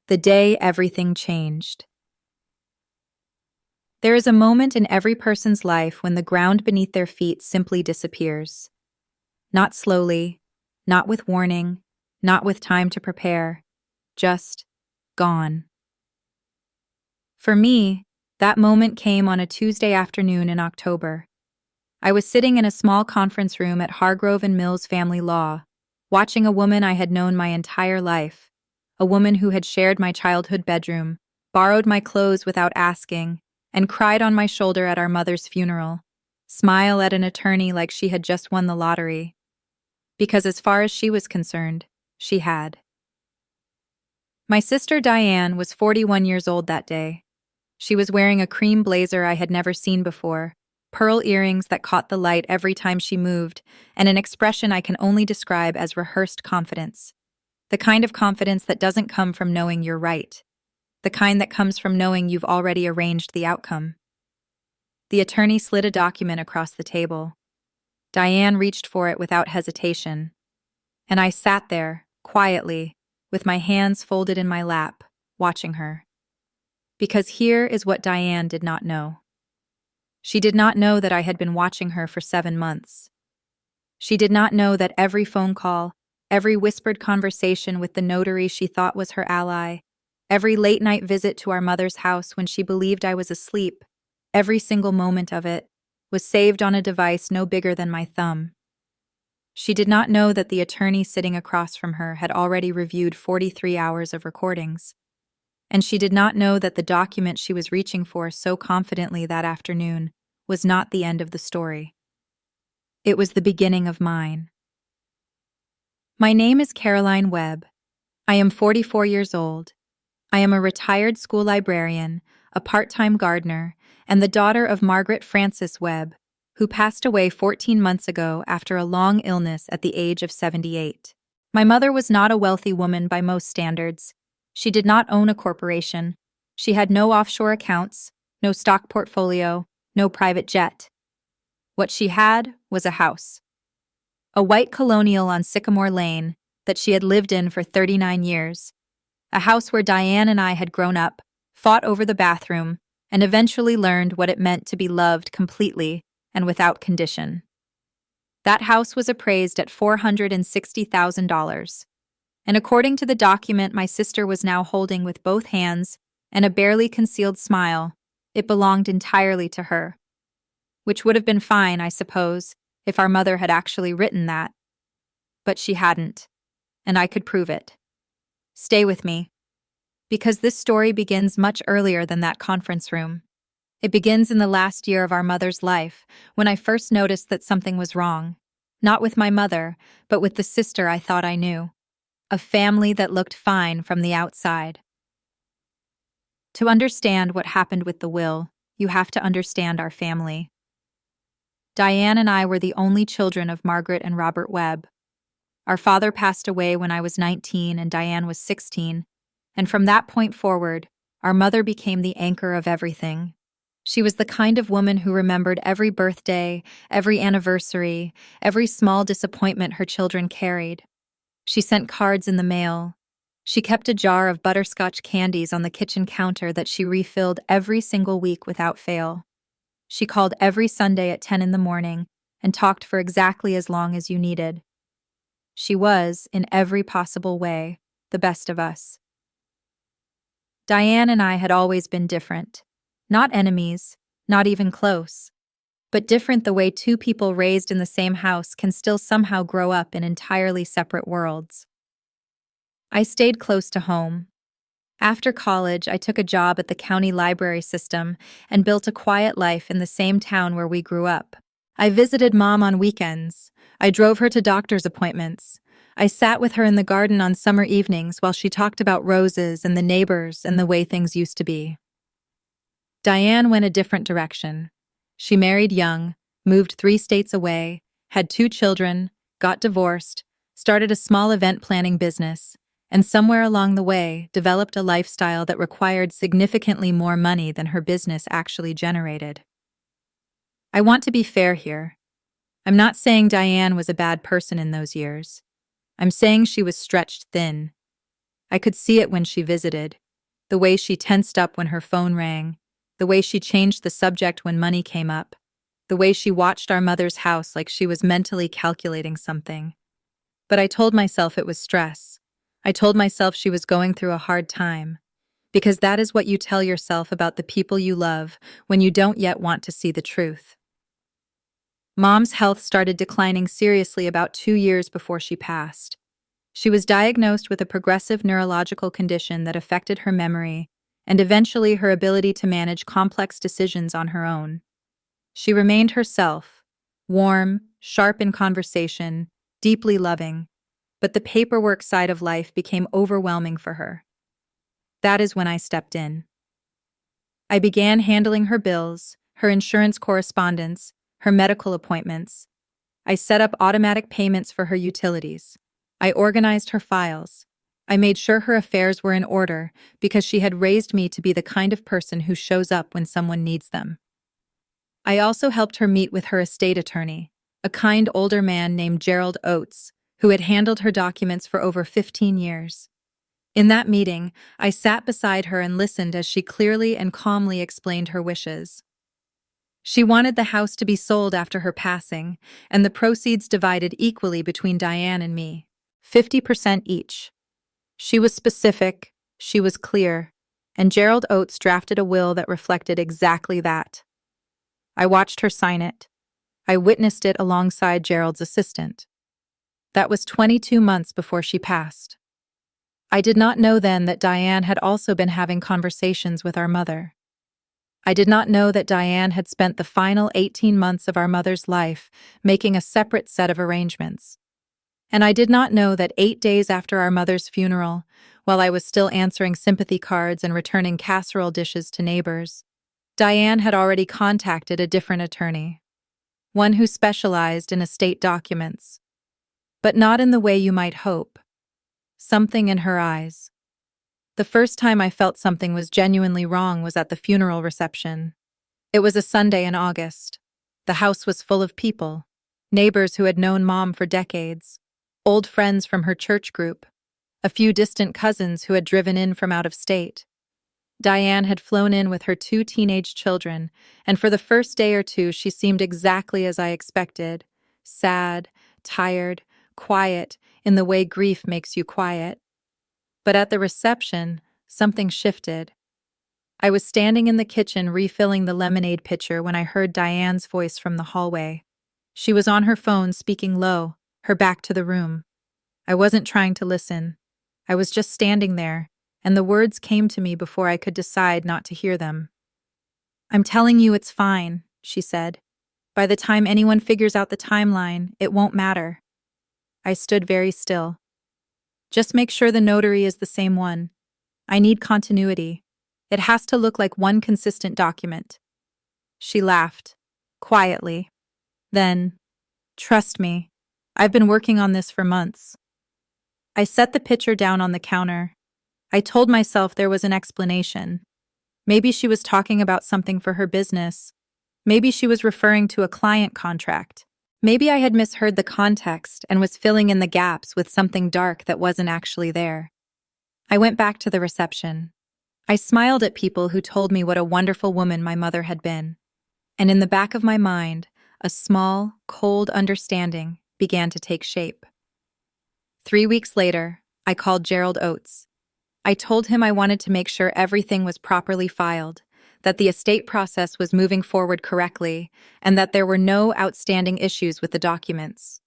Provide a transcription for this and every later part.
The day everything changed. There is a moment in every person's life when the ground beneath their feet simply disappears. Not slowly, not with warning, not with time to prepare, just gone. For me, that moment came on a Tuesday afternoon in October. I was sitting in a small conference room at Hargrove and Mills Family Law, watching a woman I had known my entire life, a woman who had shared my childhood bedroom, borrowed my clothes without asking, and cried on my shoulder at our mother's funeral, smile at an attorney like she had just won the lottery. Because as far as she was concerned, she had. My sister Diane was 41 years old that day. She was wearing a cream blazer I had never seen before, pearl earrings that caught the light every time she moved, and an expression I can only describe as rehearsed confidence. The kind of confidence that doesn't come from knowing you're right. The kind that comes from knowing you've already arranged the outcome. The attorney slid a document across the table. Diane reached for it without hesitation. And I sat there, quietly, with my hands folded in my lap, watching her. Because here is what Diane did not know. She did not know that I had been watching her for 7 months. She did not know that every phone call, every whispered conversation with the notary she thought was her ally, every late-night visit to our mother's house when she believed I was asleep, every single moment of it, was saved on a device no bigger than my thumb. She did not know that the attorney sitting across from her had already reviewed 43 hours of recordings. And she did not know that the document she was reaching for so confidently that afternoon was not the end of the story. It was the beginning of mine. My name is Caroline Webb. I am 44 years old. I am a retired school librarian, a part-time gardener, and the daughter of Margaret Frances Webb, who passed away 14 months ago after a long illness at the age of 78. My mother was not a wealthy woman by most standards. She did not own a corporation. She had no offshore accounts, no stock portfolio, no private jet. What she had was a house. A white colonial on Sycamore Lane that she had lived in for 39 years. A house where Diane and I had grown up, fought over the bathroom, and eventually learned what it meant to be loved completely and without condition. That house was appraised at $460,000. And according to the document my sister was now holding with both hands and a barely concealed smile, it belonged entirely to her. Which would have been fine, I suppose, if our mother had actually written that. But she hadn't, and I could prove it. Stay with me, because this story begins much earlier than that conference room. It begins in the last year of our mother's life, when I first noticed that something was wrong. Not with my mother, but with the sister I thought I knew. A family that looked fine from the outside. To understand what happened with the will, you have to understand our family. Diane and I were the only children of Margaret and Robert Webb. Our father passed away when I was 19 and Diane was 16, and from that point forward, our mother became the anchor of everything. She was the kind of woman who remembered every birthday, every anniversary, every small disappointment her children carried. She sent cards in the mail. She kept a jar of butterscotch candies on the kitchen counter that she refilled every single week without fail. She called every Sunday at 10 in the morning and talked for exactly as long as you needed. She was, in every possible way, the best of us. Diane and I had always been different. Not enemies, not even close. But different the way two people raised in the same house can still somehow grow up in entirely separate worlds. I stayed close to home. After college, I took a job at the county library system and built a quiet life in the same town where we grew up. I visited Mom on weekends. I drove her to doctor's appointments. I sat with her in the garden on summer evenings while she talked about roses and the neighbors and the way things used to be. Diane went a different direction. She married young, moved 3 states away, had 2 children, got divorced, started a small event planning business, and somewhere along the way developed a lifestyle that required significantly more money than her business actually generated. I want to be fair here. I'm not saying Diane was a bad person in those years. I'm saying she was stretched thin. I could see it when she visited. The way she tensed up when her phone rang. The way she changed the subject when money came up. The way she watched our mother's house like she was mentally calculating something. But I told myself it was stress. I told myself she was going through a hard time. Because that is what you tell yourself about the people you love when you don't yet want to see the truth. Mom's health started declining seriously about 2 years before she passed. She was diagnosed with a progressive neurological condition that affected her memory and eventually her ability to manage complex decisions on her own. She remained herself, warm, sharp in conversation, deeply loving, but the paperwork side of life became overwhelming for her. That is when I stepped in. I began handling her bills, her insurance correspondence, her medical appointments. I set up automatic payments for her utilities. I organized her files. I made sure her affairs were in order because she had raised me to be the kind of person who shows up when someone needs them. I also helped her meet with her estate attorney, a kind older man named Gerald Oates, who had handled her documents for over 15 years. In that meeting, I sat beside her and listened as she clearly and calmly explained her wishes. She wanted the house to be sold after her passing, and the proceeds divided equally between Diane and me, 50% each. She was specific, she was clear, and Gerald Oates drafted a will that reflected exactly that. I watched her sign it. I witnessed it alongside Gerald's assistant. That was 22 months before she passed. I did not know then that Diane had also been having conversations with our mother. I did not know that Diane had spent the final 18 months of our mother's life making a separate set of arrangements. And I did not know that 8 days after our mother's funeral, while I was still answering sympathy cards and returning casserole dishes to neighbors, Diane had already contacted a different attorney, one who specialized in estate documents. But not in the way you might hope. Something in her eyes. The first time I felt something was genuinely wrong was at the funeral reception. It was a Sunday in August. The house was full of people, neighbors who had known Mom for decades, old friends from her church group, a few distant cousins who had driven in from out of state. Diane had flown in with her 2 teenage children, and for the first day or two she seemed exactly as I expected, sad, tired, quiet in the way grief makes you quiet. But at the reception, something shifted. I was standing in the kitchen refilling the lemonade pitcher when I heard Diane's voice from the hallway. She was on her phone speaking low, her back to the room. I wasn't trying to listen. I was just standing there, and the words came to me before I could decide not to hear them. "I'm telling you it's fine," she said. "By the time anyone figures out the timeline, it won't matter." I stood very still. "Just make sure the notary is the same one. I need continuity. It has to look like one consistent document." She laughed, quietly. Then, "Trust me, I've been working on this for months." I set the pitcher down on the counter. I told myself there was an explanation. Maybe she was talking about something for her business. Maybe she was referring to a client contract. Maybe I had misheard the context and was filling in the gaps with something dark that wasn't actually there. I went back to the reception. I smiled at people who told me what a wonderful woman my mother had been. And in the back of my mind, a small, cold understanding began to take shape. 3 weeks later, I called Gerald Oates. I told him I wanted to make sure everything was properly filed, that the estate process was moving forward correctly, and that there were no outstanding issues with the documents.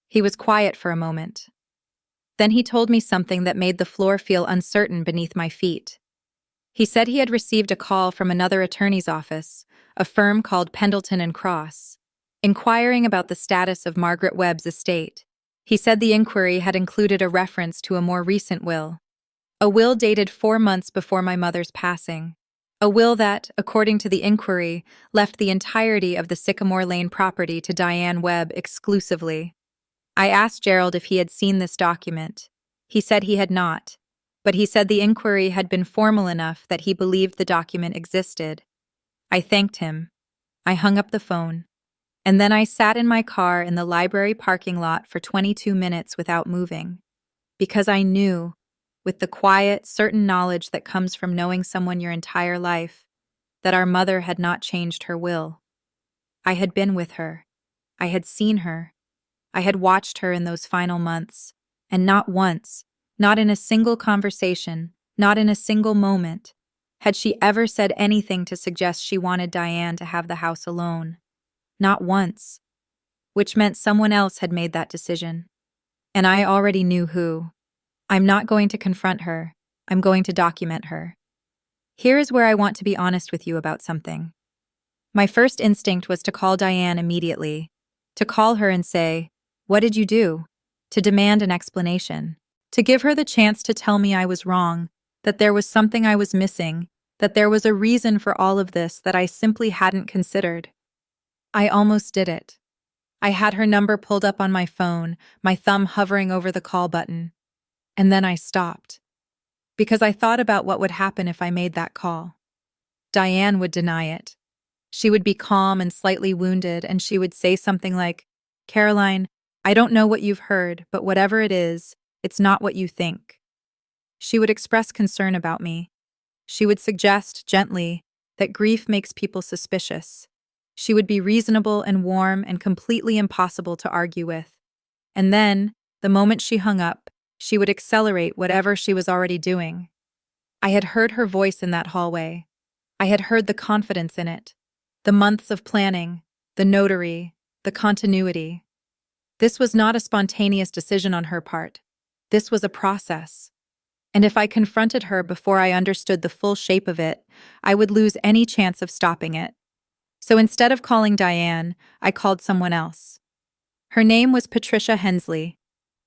He was quiet for a moment. Then he told me something that made the floor feel uncertain beneath my feet. He said he had received a call from another attorney's office, a firm called Pendleton and Cross, inquiring about the status of Margaret Webb's estate. He said the inquiry had included a reference to a more recent will. A will dated 4 months before my mother's passing. A will that, according to the inquiry, left the entirety of the Sycamore Lane property to Diane Webb exclusively. I asked Gerald if he had seen this document. He said he had not, but he said the inquiry had been formal enough that he believed the document existed. I thanked him. I hung up the phone. And then I sat in my car in the library parking lot for 22 minutes without moving. Because I knew with the quiet, certain knowledge that comes from knowing someone your entire life, that our mother had not changed her will. I had been with her. I had seen her. I had watched her in those final months, and not once, not in a single conversation, not in a single moment, had she ever said anything to suggest she wanted Diane to have the house alone. Not once. Which meant someone else had made that decision. And I already knew who. I'm not going to confront her. I'm going to document her. Here is where I want to be honest with you about something. My first instinct was to call Diane immediately, to call her and say, "What did you do?" To demand an explanation, to give her the chance to tell me I was wrong, that there was something I was missing, that there was a reason for all of this that I simply hadn't considered. I almost did it. I had her number pulled up on my phone, my thumb hovering over the call button. And then I stopped. Because I thought about what would happen if I made that call. Diane would deny it. She would be calm and slightly wounded, and she would say something like, "Caroline, I don't know what you've heard, but whatever it is, it's not what you think." She would express concern about me. She would suggest, gently, that grief makes people suspicious. She would be reasonable and warm and completely impossible to argue with. And then, the moment she hung up, she would accelerate whatever she was already doing. I had heard her voice in that hallway. I had heard the confidence in it, the months of planning, the notary, the continuity. This was not a spontaneous decision on her part. This was a process. And if I confronted her before I understood the full shape of it, I would lose any chance of stopping it. So instead of calling Diane, I called someone else. Her name was Patricia Hensley.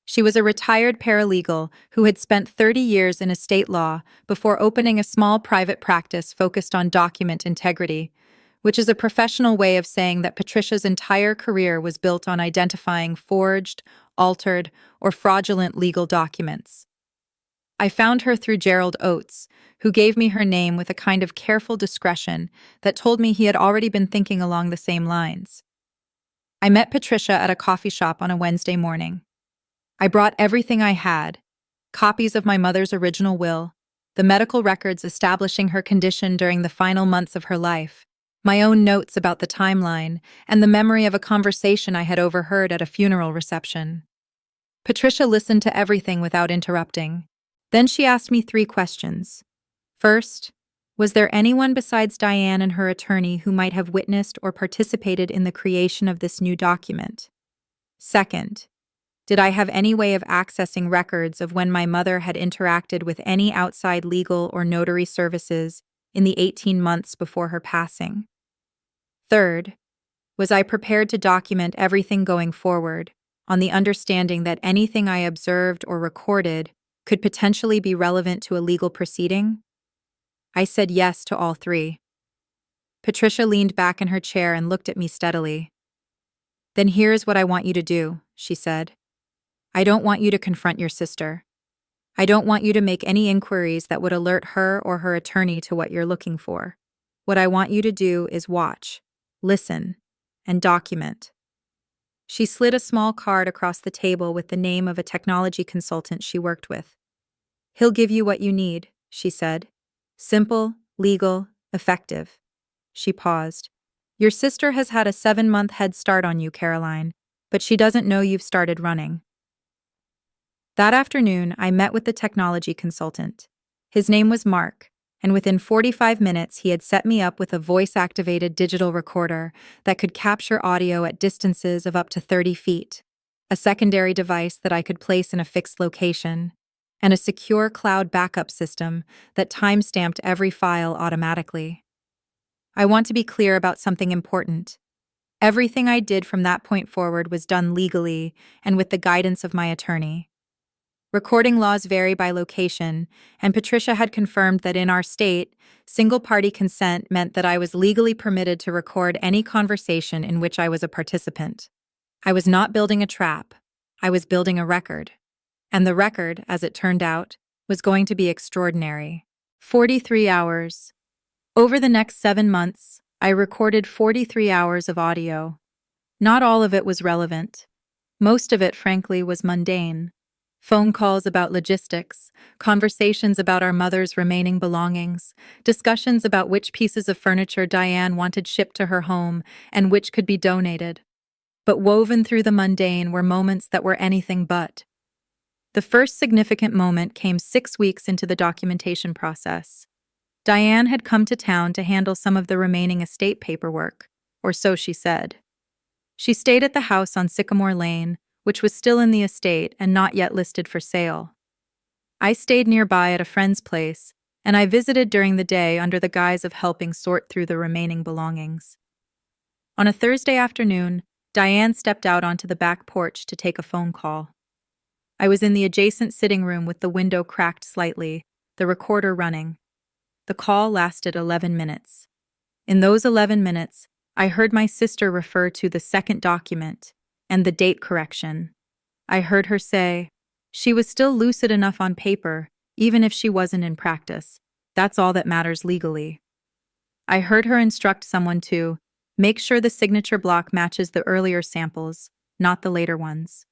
She was a retired paralegal who had spent 30 years in estate law before opening a small private practice focused on document integrity, which is a professional way of saying that Patricia's entire career was built on identifying forged, altered, or fraudulent legal documents. I found her through Gerald Oates, who gave me her name with a kind of careful discretion that told me he had already been thinking along the same lines. I met Patricia at a coffee shop on a Wednesday morning. I brought everything I had: copies of my mother's original will, the medical records establishing her condition during the final months of her life, my own notes about the timeline, and the memory of a conversation I had overheard at a funeral reception. Patricia listened to everything without interrupting. Then she asked me 3 questions. First, was there anyone besides Diane and her attorney who might have witnessed or participated in the creation of this new document? Second, did I have any way of accessing records of when my mother had interacted with any outside legal or notary services in the 18 months before her passing? Third, was I prepared to document everything going forward, on the understanding that anything I observed or recorded could potentially be relevant to a legal proceeding? I said yes to all 3. Patricia leaned back in her chair and looked at me steadily. "Then here's what I want you to do," she said. "I don't want you to confront your sister. I don't want you to make any inquiries that would alert her or her attorney to what you're looking for. What I want you to do is watch, listen, and document." She slid a small card across the table with the name of a technology consultant she worked with. "He'll give you what you need," she said. "Simple, legal, effective." She paused. "Your sister has had a 7-month head start on you, Caroline, but she doesn't know you've started running." That afternoon, I met with the technology consultant. His name was Mark, and within 45 minutes he had set me up with a voice-activated digital recorder that could capture audio at distances of up to 30 feet, a secondary device that I could place in a fixed location, and a secure cloud backup system that time-stamped every file automatically. I want to be clear about something important. Everything I did from that point forward was done legally and with the guidance of my attorney. Recording laws vary by location, and Patricia had confirmed that in our state, single-party consent meant that I was legally permitted to record any conversation in which I was a participant. I was not building a trap. I was building a record. And the record, as it turned out, was going to be extraordinary. 43 hours. Over the next 7 months, I recorded 43 hours of audio. Not all of it was relevant. Most of it, frankly, was mundane. Phone calls about logistics, conversations about our mother's remaining belongings, discussions about which pieces of furniture Diane wanted shipped to her home and which could be donated. But woven through the mundane were moments that were anything but. The first significant moment came 6 weeks into the documentation process. Diane had come to town to handle some of the remaining estate paperwork, or so she said. She stayed at the house on Sycamore Lane, which was still in the estate and not yet listed for sale. I stayed nearby at a friend's place, and I visited during the day under the guise of helping sort through the remaining belongings. On a Thursday afternoon, Diane stepped out onto the back porch to take a phone call. I was in the adjacent sitting room with the window cracked slightly, the recorder running. The call lasted 11 minutes. In those 11 minutes, I heard my sister refer to the second document and the date correction. I heard her say, she was still lucid enough on paper, even if she wasn't in practice. That's all that matters legally. I heard her instruct someone to make sure the signature block matches the earlier samples, not the later ones.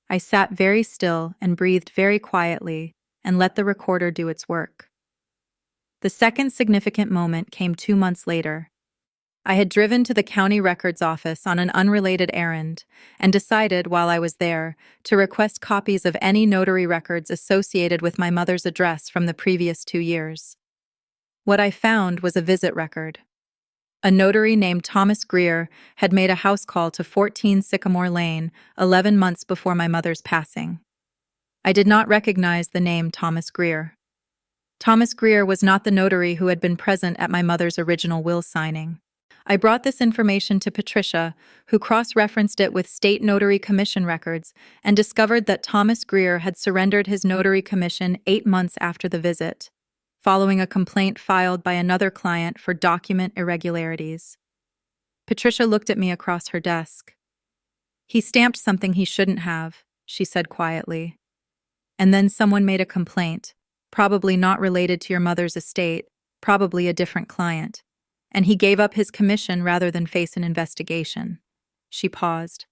I sat very still and breathed very quietly and let the recorder do its work. The second significant moment came 2 months later. I had driven to the county records office on an unrelated errand and decided while I was there to request copies of any notary records associated with my mother's address from the previous 2 years. What I found was a visit record. A notary named Thomas Greer had made a house call to 14 Sycamore Lane 11 months before my mother's passing. I did not recognize the name Thomas Greer. Thomas Greer was not the notary who had been present at my mother's original will signing. I brought this information to Patricia, who cross-referenced it with state notary commission records and discovered that Thomas Greer had surrendered his notary commission 8 months after the visit, following a complaint filed by another client for document irregularities. Patricia looked at me across her desk. "He stamped something he shouldn't have," she said quietly. "And then someone made a complaint, probably not related to your mother's estate, probably a different client. And he gave up his commission rather than face an investigation." She paused.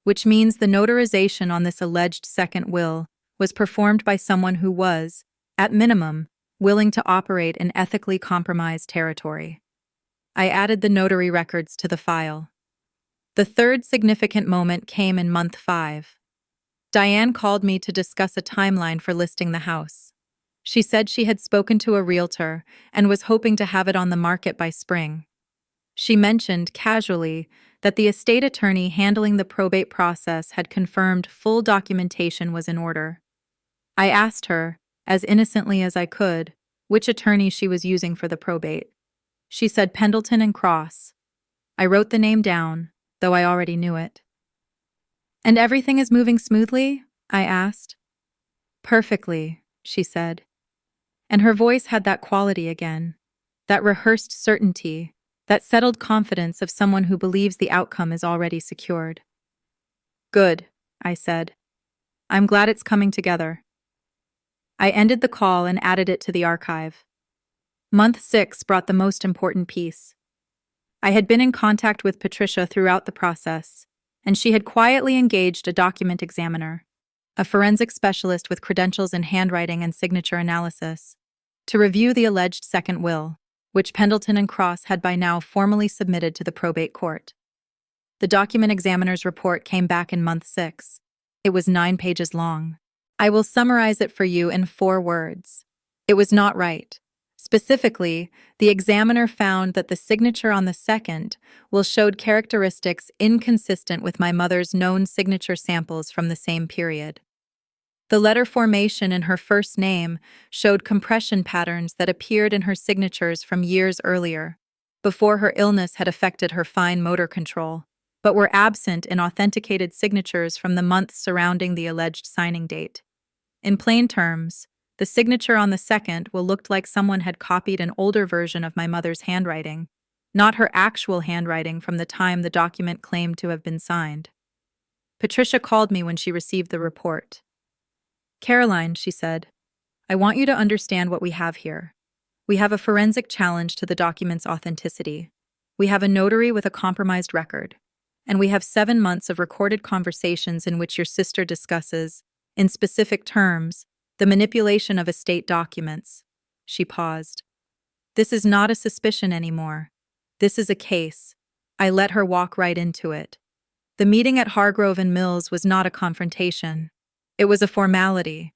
"Which means the notarization on this alleged second will was performed by someone who was, at minimum, willing to operate in ethically compromised territory." I added the notary records to the file. The third significant moment came in month 5. Diane called me to discuss a timeline for listing the house. She said she had spoken to a realtor and was hoping to have it on the market by spring. She mentioned, casually, that the estate attorney handling the probate process had confirmed full documentation was in order. I asked her, as innocently as I could, which attorney she was using for the probate. She said Pendleton and Cross. I wrote the name down, though I already knew it. "And everything is moving smoothly?" I asked. "Perfectly," she said. And her voice had that quality again, that rehearsed certainty, that settled confidence of someone who believes the outcome is already secured. "Good," I said. "I'm glad it's coming together." I ended the call and added it to the archive. Month 6 brought the most important piece. I had been in contact with Patricia throughout the process, and she had quietly engaged a document examiner, a forensic specialist with credentials in handwriting and signature analysis, to review the alleged second will, which Pendleton and Cross had by now formally submitted to the probate court. The document examiner's report came back in month 6. It was 9 pages long. I will summarize it for you in 4 words. It was not right. Specifically, the examiner found that the signature on the second will showed characteristics inconsistent with my mother's known signature samples from the same period. The letter formation in her first name showed compression patterns that appeared in her signatures from years earlier, before her illness had affected her fine motor control, but were absent in authenticated signatures from the months surrounding the alleged signing date. In plain terms, the signature on the second will look like someone had copied an older version of my mother's handwriting, not her actual handwriting from the time the document claimed to have been signed. Patricia called me when she received the report. "Caroline," she said, "I want you to understand what we have here. We have a forensic challenge to the document's authenticity. We have a notary with a compromised record. And we have 7 months of recorded conversations in which your sister discusses, in specific terms, the manipulation of estate documents. She paused. This is not a suspicion anymore. This is a case. I let her walk right into it. The meeting at Hargrove and Mills was not a confrontation. It was a formality.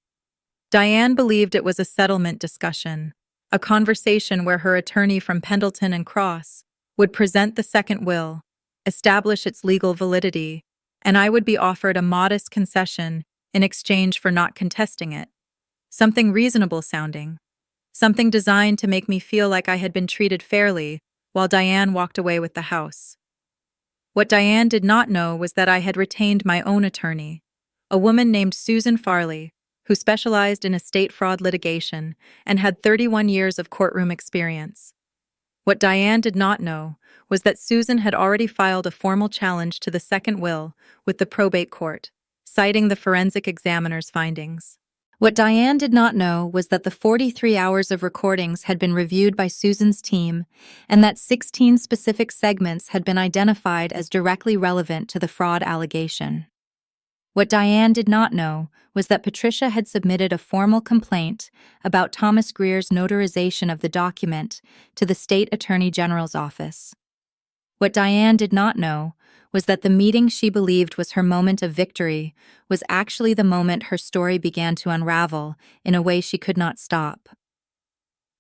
Diane believed it was a settlement discussion, a conversation where her attorney from Pendleton and Cross would present the second will, establish its legal validity, and I would be offered a modest concession in exchange for not contesting it. Something reasonable sounding. Something designed to make me feel like I had been treated fairly while Diane walked away with the house. What Diane did not know was that I had retained my own attorney, a woman named Susan Farley, who specialized in estate fraud litigation and had 31 years of courtroom experience. What Diane did not know was that Susan had already filed a formal challenge to the second will with the probate court, citing the forensic examiner's findings. What Diane did not know was that the 43 hours of recordings had been reviewed by Susan's team and that 16 specific segments had been identified as directly relevant to the fraud allegation. What Diane did not know was that Patricia had submitted a formal complaint about Thomas Greer's notarization of the document to the State Attorney General's office. What Diane did not know was that the meeting she believed was her moment of victory was actually the moment her story began to unravel in a way she could not stop.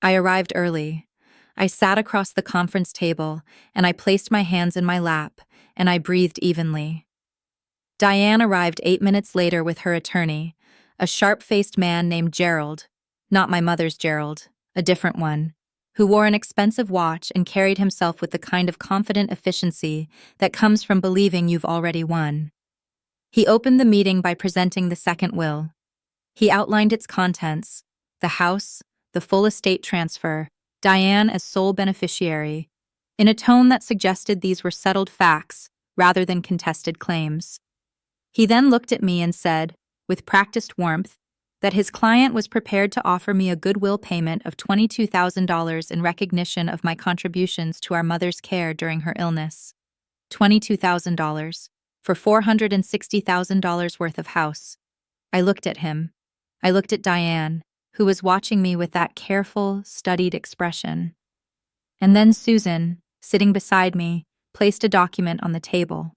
I arrived early. I sat across the conference table, and I placed my hands in my lap, and I breathed evenly. Diane arrived 8 minutes later with her attorney, a sharp-faced man named Gerald, not my mother's Gerald, a different one, who wore an expensive watch and carried himself with the kind of confident efficiency that comes from believing you've already won. He opened the meeting by presenting the second will. He outlined its contents: the house, the full estate transfer, Diane as sole beneficiary, in a tone that suggested these were settled facts rather than contested claims. He then looked at me and said, with practiced warmth, that his client was prepared to offer me a goodwill payment of $22,000 in recognition of my contributions to our mother's care during her illness. $22,000 for $460,000 worth of house. I looked at him. I looked at Diane, who was watching me with that careful, studied expression. And then Susan, sitting beside me, placed a document on the table.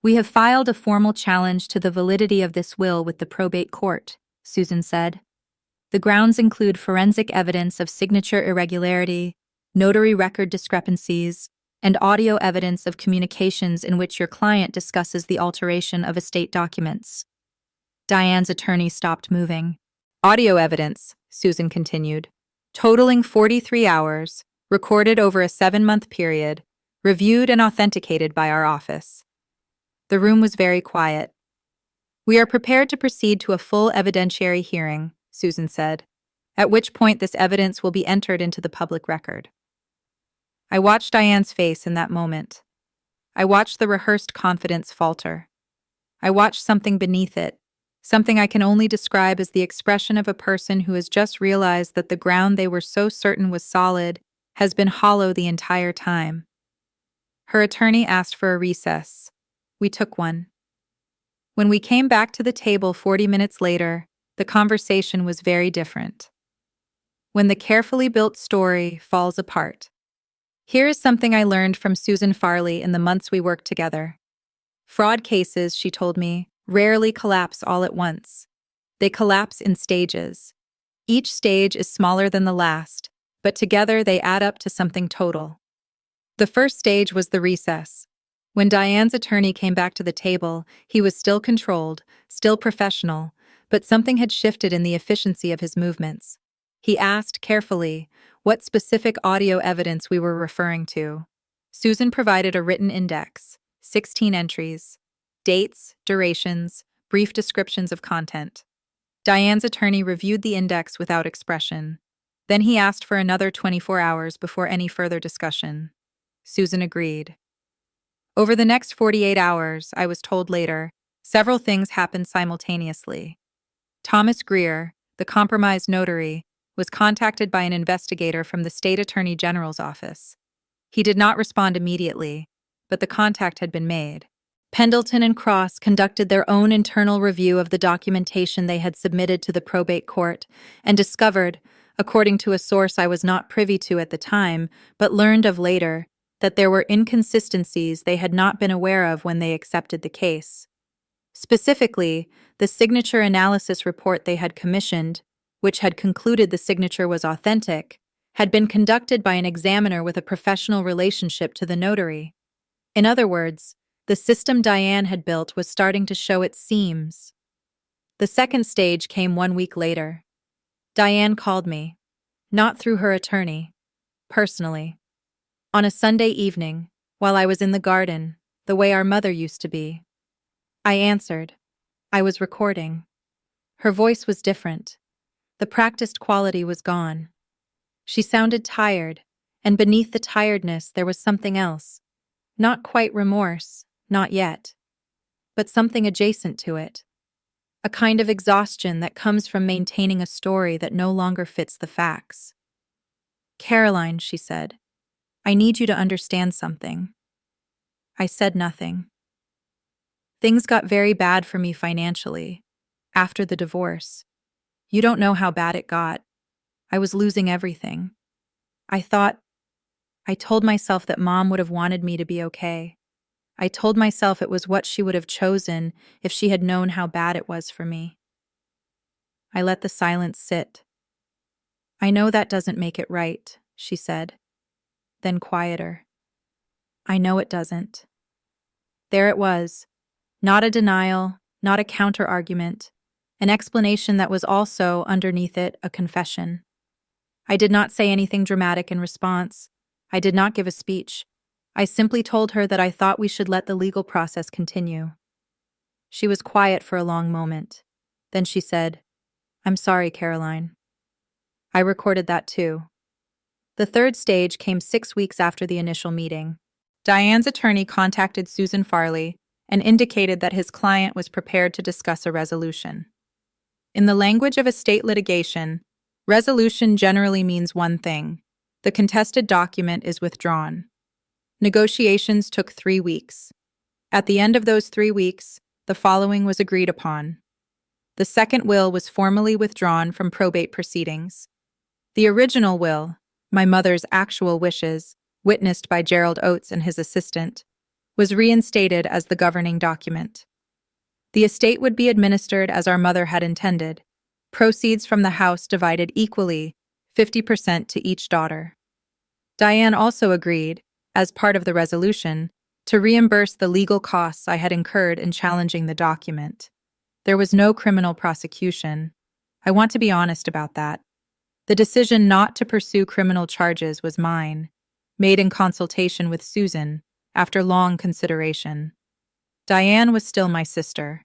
We have filed a formal challenge to the validity of this will with the probate court, Susan said. The grounds include forensic evidence of signature irregularity, notary record discrepancies, and audio evidence of communications in which your client discusses the alteration of estate documents. Diane's attorney stopped moving. Audio evidence, Susan continued, totaling 43 hours, recorded over a 7-month period, reviewed and authenticated by our office. The room was very quiet. We are prepared to proceed to a full evidentiary hearing, Susan said, at which point this evidence will be entered into the public record. I watched Diane's face in that moment. I watched the rehearsed confidence falter. I watched something beneath it, something I can only describe as the expression of a person who has just realized that the ground they were so certain was solid has been hollow the entire time. Her attorney asked for a recess. We took one. When we came back to the table 40 minutes later, the conversation was very different. When the carefully built story falls apart. Here is something I learned from Susan Farley in the months we worked together. Fraud cases, she told me, rarely collapse all at once. They collapse in stages. Each stage is smaller than the last, but together they add up to something total. The first stage was the recess. When Diane's attorney came back to the table, he was still controlled, still professional, but something had shifted in the efficiency of his movements. He asked, carefully, what specific audio evidence we were referring to. Susan provided a written index, 16 entries, dates, durations, brief descriptions of content. Diane's attorney reviewed the index without expression. Then he asked for another 24 hours before any further discussion. Susan agreed. Over the next 48 hours, I was told later, several things happened simultaneously. Thomas Greer, the compromised notary, was contacted by an investigator from the State Attorney General's office. He did not respond immediately, but the contact had been made. Pendleton and Cross conducted their own internal review of the documentation they had submitted to the probate court and discovered, according to a source I was not privy to at the time, but learned of later, that there were inconsistencies they had not been aware of when they accepted the case. Specifically, the signature analysis report they had commissioned, which had concluded the signature was authentic, had been conducted by an examiner with a professional relationship to the notary. In other words, the system Diane had built was starting to show its seams. The second stage came 1 week later. Diane called me, not through her attorney, personally. On a Sunday evening, while I was in the garden, the way our mother used to be. I answered. I was recording. Her voice was different. The practiced quality was gone. She sounded tired, and beneath the tiredness there was something else. Not quite remorse, not yet. But something adjacent to it. A kind of exhaustion that comes from maintaining a story that no longer fits the facts. "Caroline," she said, "I need you to understand something." I said nothing. Things got very bad for me financially, after the divorce. You don't know how bad it got. I was losing everything. I told myself that Mom would have wanted me to be okay. I told myself it was what she would have chosen if she had known how bad it was for me. I let the silence sit. "I know that doesn't make it right," she said. Then quieter. "I know it doesn't." There it was. Not a denial, not a counter-argument, an explanation that was also, underneath it, a confession. I did not say anything dramatic in response. I did not give a speech. I simply told her that I thought we should let the legal process continue. She was quiet for a long moment. Then she said, "I'm sorry, Caroline." I recorded that too. The third stage came 6 weeks after the initial meeting. Diane's attorney contacted Susan Farley and indicated that his client was prepared to discuss a resolution. In the language of estate litigation, resolution generally means one thing: the contested document is withdrawn. Negotiations took 3 weeks. At the end of those 3 weeks, the following was agreed upon. The second will was formally withdrawn from probate proceedings. The original will, my mother's actual wishes, witnessed by Gerald Oates and his assistant, was reinstated as the governing document. The estate would be administered as our mother had intended, proceeds from the house divided equally, 50% to each daughter. Diane also agreed, as part of the resolution, to reimburse the legal costs I had incurred in challenging the document. There was no criminal prosecution. I want to be honest about that. The decision not to pursue criminal charges was mine, made in consultation with Susan, after long consideration. Diane was still my sister.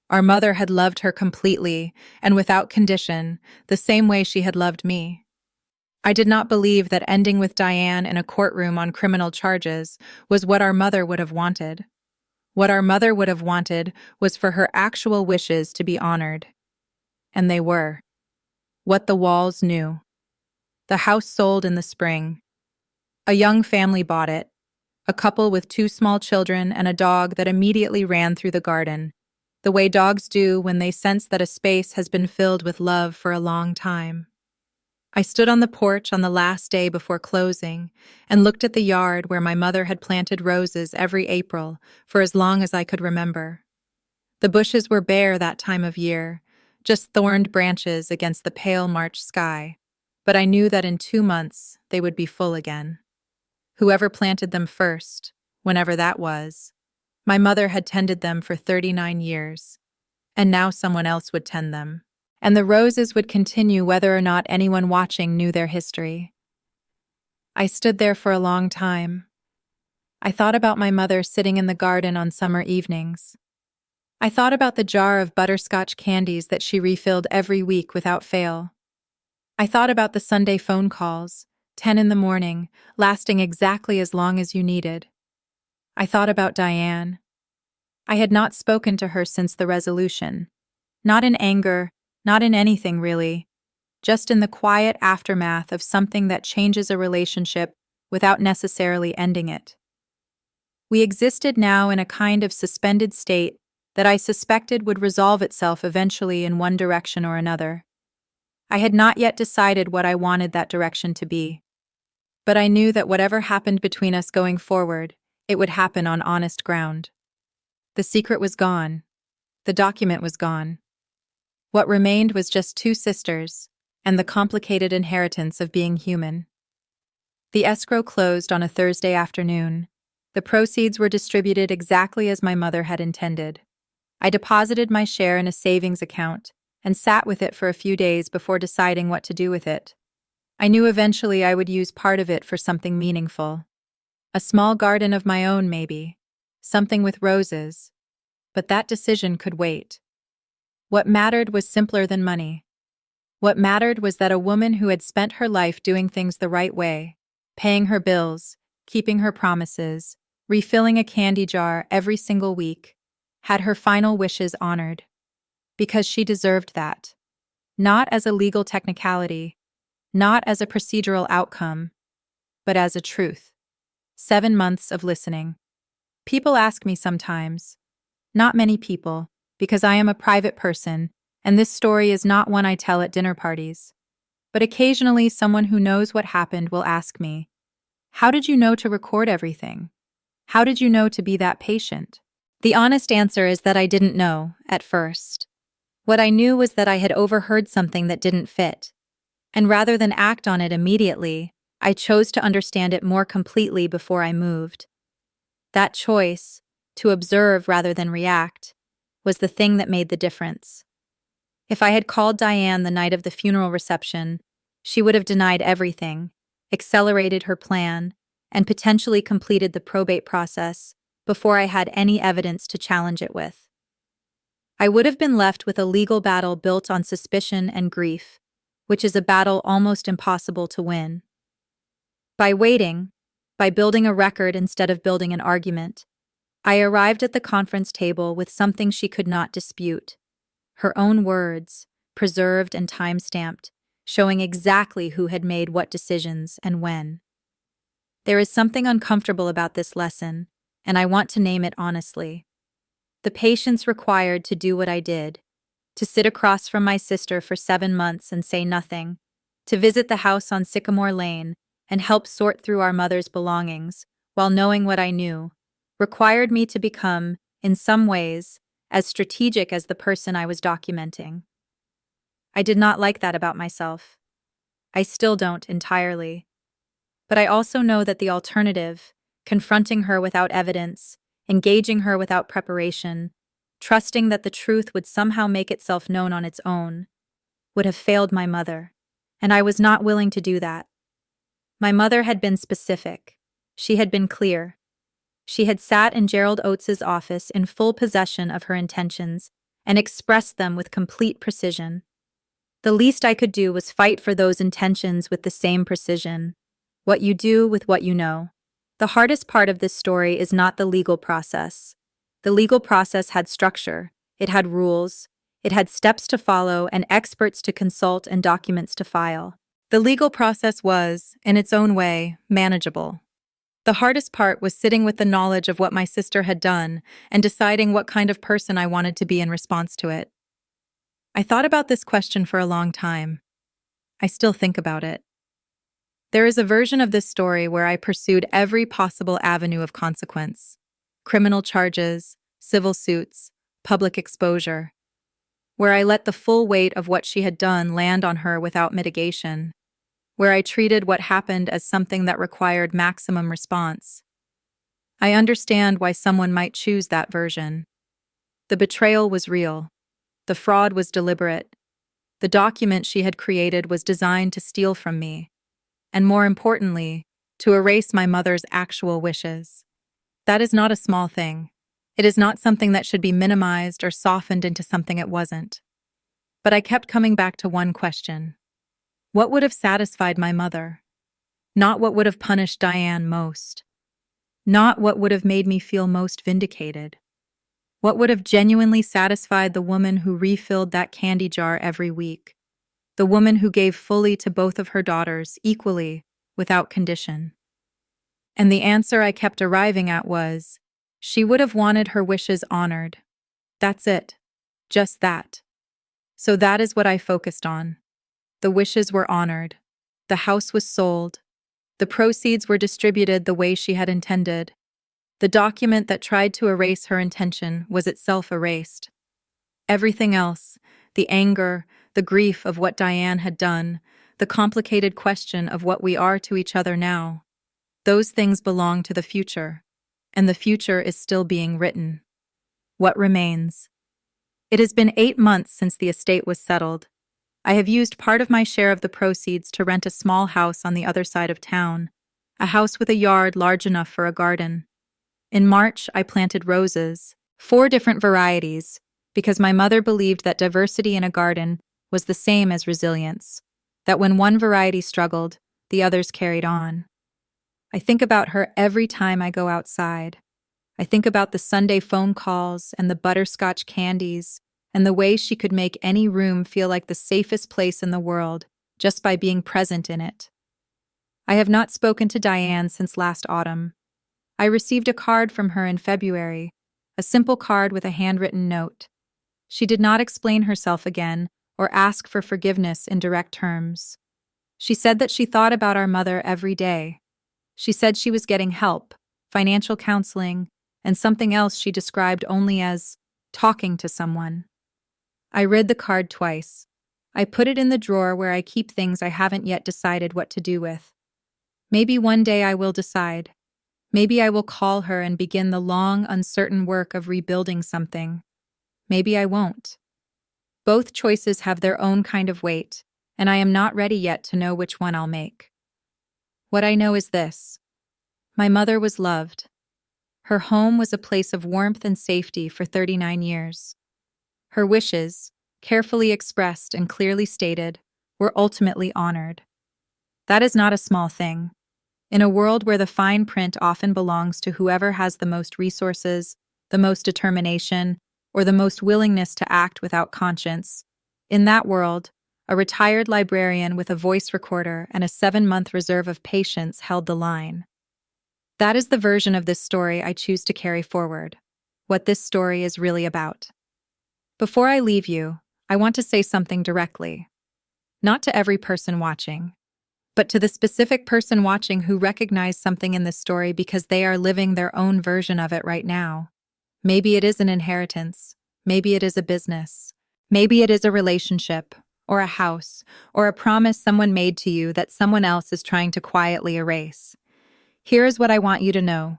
Our mother had loved her completely and without condition, the same way she had loved me. I did not believe that ending with Diane in a courtroom on criminal charges was what our mother would have wanted. What our mother would have wanted was for her actual wishes to be honored. And they were. What the Walls knew. The house sold in the spring. A young family bought it, a couple with 2 small children and a dog that immediately ran through the garden, the way dogs do when they sense that a space has been filled with love for a long time. I stood on the porch on the last day before closing and looked at the yard where my mother had planted roses every April for as long as I could remember. The bushes were bare that time of year, just thorned branches against the pale March sky, but I knew that in 2 months they would be full again. Whoever planted them first, whenever that was, my mother had tended them for 39 years, and now someone else would tend them. And the roses would continue whether or not anyone watching knew their history. I stood there for a long time. I thought about my mother sitting in the garden on summer evenings. I thought about the jar of butterscotch candies that she refilled every week without fail. I thought about the Sunday phone calls, 10 in the morning, lasting exactly as long as you needed. I thought about Diane. I had not spoken to her since the resolution. Not in anger, not in anything really, just in the quiet aftermath of something that changes a relationship without necessarily ending it. We existed now in a kind of suspended state that I suspected would resolve itself eventually in one direction or another. I had not yet decided what I wanted that direction to be. But I knew that whatever happened between us going forward, it would happen on honest ground. The secret was gone. The document was gone. What remained was just two sisters, and the complicated inheritance of being human. The escrow closed on a Thursday afternoon. The proceeds were distributed exactly as my mother had intended. I deposited my share in a savings account and sat with it for a few days before deciding what to do with it. I knew eventually I would use part of it for something meaningful. A small garden of my own, maybe. Something with roses. But that decision could wait. What mattered was simpler than money. What mattered was that a woman who had spent her life doing things the right way, paying her bills, keeping her promises, refilling a candy jar every single week, had her final wishes honored. Because she deserved that. Not as a legal technicality, not as a procedural outcome, but as a truth. 7 months of listening. People ask me sometimes. Not many people, because I am a private person, and this story is not one I tell at dinner parties. But occasionally someone who knows what happened will ask me, "How did you know to record everything? How did you know to be that patient?" The honest answer is that I didn't know, at first. What I knew was that I had overheard something that didn't fit. And rather than act on it immediately, I chose to understand it more completely before I moved. That choice, to observe rather than react, was the thing that made the difference. If I had called Diane the night of the funeral reception, she would have denied everything, accelerated her plan, and potentially completed the probate process before I had any evidence to challenge it with. I would have been left with a legal battle built on suspicion and grief, which is a battle almost impossible to win. By waiting, by building a record instead of building an argument, I arrived at the conference table with something she could not dispute. Her own words, preserved and time-stamped, showing exactly who had made what decisions and when. There is something uncomfortable about this lesson, and I want to name it honestly. The patience required to do what I did, to sit across from my sister for 7 months and say nothing, to visit the house on Sycamore Lane and help sort through our mother's belongings, while knowing what I knew, required me to become, in some ways, as strategic as the person I was documenting. I did not like that about myself. I still don't entirely. But I also know that the alternative, confronting her without evidence, engaging her without preparation, trusting that the truth would somehow make itself known on its own, would have failed my mother, and I was not willing to do that. My mother had been specific. She had been clear. She had sat in Gerald Oates's office in full possession of her intentions and expressed them with complete precision. The least I could do was fight for those intentions with the same precision. What you do with what you know. The hardest part of this story is not the legal process. The legal process had structure, it had rules, it had steps to follow and experts to consult and documents to file. The legal process was, in its own way, manageable. The hardest part was sitting with the knowledge of what my sister had done and deciding what kind of person I wanted to be in response to it. I thought about this question for a long time. I still think about it. There is a version of this story where I pursued every possible avenue of consequence: criminal charges, civil suits, public exposure, where I let the full weight of what she had done land on her without mitigation, where I treated what happened as something that required maximum response. I understand why someone might choose that version. The betrayal was real. The fraud was deliberate. The document she had created was designed to steal from me, and more importantly, to erase my mother's actual wishes. That is not a small thing. It is not something that should be minimized or softened into something it wasn't. But I kept coming back to one question. What would have satisfied my mother? Not what would have punished Diane most. Not what would have made me feel most vindicated. What would have genuinely satisfied the woman who refilled that candy jar every week? The woman who gave fully to both of her daughters, equally, without condition. And the answer I kept arriving at was, She would have wanted her wishes honored. That's it. Just that. So that is what I focused on. The wishes were honored. The house was sold. The proceeds were distributed the way she had intended. The document that tried to erase her intention was itself erased. Everything else, the anger, the grief of what Diane had done, the complicated question of what we are to each other now, those things belong to the future, and the future is still being written. What remains? It has been 8 months since the estate was settled. I have used part of my share of the proceeds to rent a small house on the other side of town, a house with a yard large enough for a garden. In March, I planted roses, 4 different varieties, because my mother believed that diversity in a garden was the same as resilience, that when one variety struggled, the others carried on. I think about her every time I go outside. I think about the Sunday phone calls and the butterscotch candies and the way she could make any room feel like the safest place in the world just by being present in it. I have not spoken to Diane since last autumn. I received a card from her in February, a simple card with a handwritten note. She did not explain herself again or ask for forgiveness in direct terms. She said that she thought about our mother every day. She said she was getting help, financial counseling, and something else she described only as talking to someone. I read the card twice. I put it in the drawer where I keep things I haven't yet decided what to do with. Maybe one day I will decide. Maybe I will call her and begin the long, uncertain work of rebuilding something. Maybe I won't. Both choices have their own kind of weight, and I am not ready yet to know which one I'll make. What I know is this. My mother was loved. Her home was a place of warmth and safety for 39 years. Her wishes, carefully expressed and clearly stated, were ultimately honored. That is not a small thing. In a world where the fine print often belongs to whoever has the most resources, the most determination, or the most willingness to act without conscience, in that world, a retired librarian with a voice recorder and a 7-month reserve of patience held the line. That is the version of this story I choose to carry forward, what this story is really about. Before I leave you, I want to say something directly. Not to every person watching, but to the specific person watching who recognized something in this story because they are living their own version of it right now. Maybe it is an inheritance. Maybe it is a business. Maybe it is a relationship, or a house, or a promise someone made to you that someone else is trying to quietly erase. Here is what I want you to know.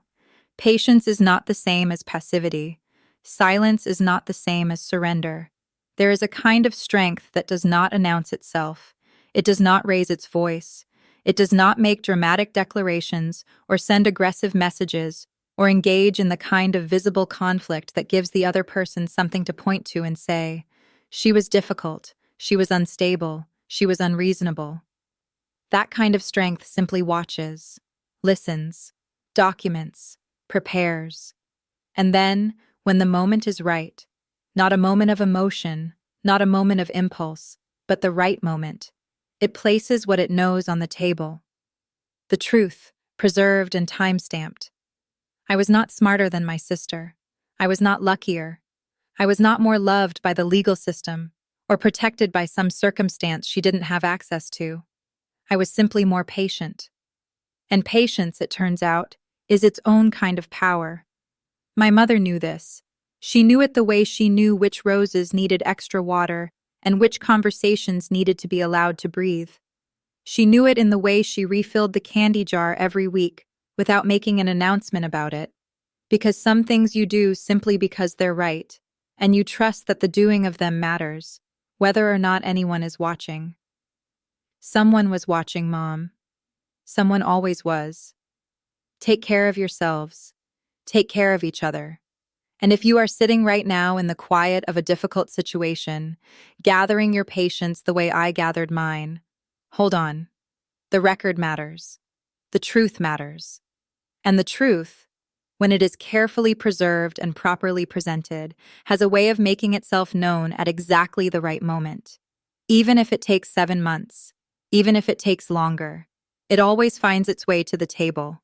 Patience is not the same as passivity. Silence is not the same as surrender. There is a kind of strength that does not announce itself. It does not raise its voice. It does not make dramatic declarations or send aggressive messages or engage in the kind of visible conflict that gives the other person something to point to and say, "She was difficult, she was unstable, she was unreasonable." That kind of strength simply watches, listens, documents, prepares. And then, when the moment is right, not a moment of emotion, not a moment of impulse, but the right moment, it places what it knows on the table. The truth, preserved and time-stamped. I was not smarter than my sister. I was not luckier. I was not more loved by the legal system or protected by some circumstance she didn't have access to. I was simply more patient. And patience, it turns out, is its own kind of power. My mother knew this. She knew it the way she knew which roses needed extra water and which conversations needed to be allowed to breathe. She knew it in the way she refilled the candy jar every week without making an announcement about it. Because some things you do simply because they're right, and you trust that the doing of them matters, whether or not anyone is watching. Someone was watching, Mom. Someone always was. Take care of yourselves. Take care of each other. And if you are sitting right now in the quiet of a difficult situation, gathering your patience the way I gathered mine, hold on. The record matters. The truth matters. And the truth, when it is carefully preserved and properly presented, has a way of making itself known at exactly the right moment. Even if it takes 7 months, even if it takes longer, it always finds its way to the table.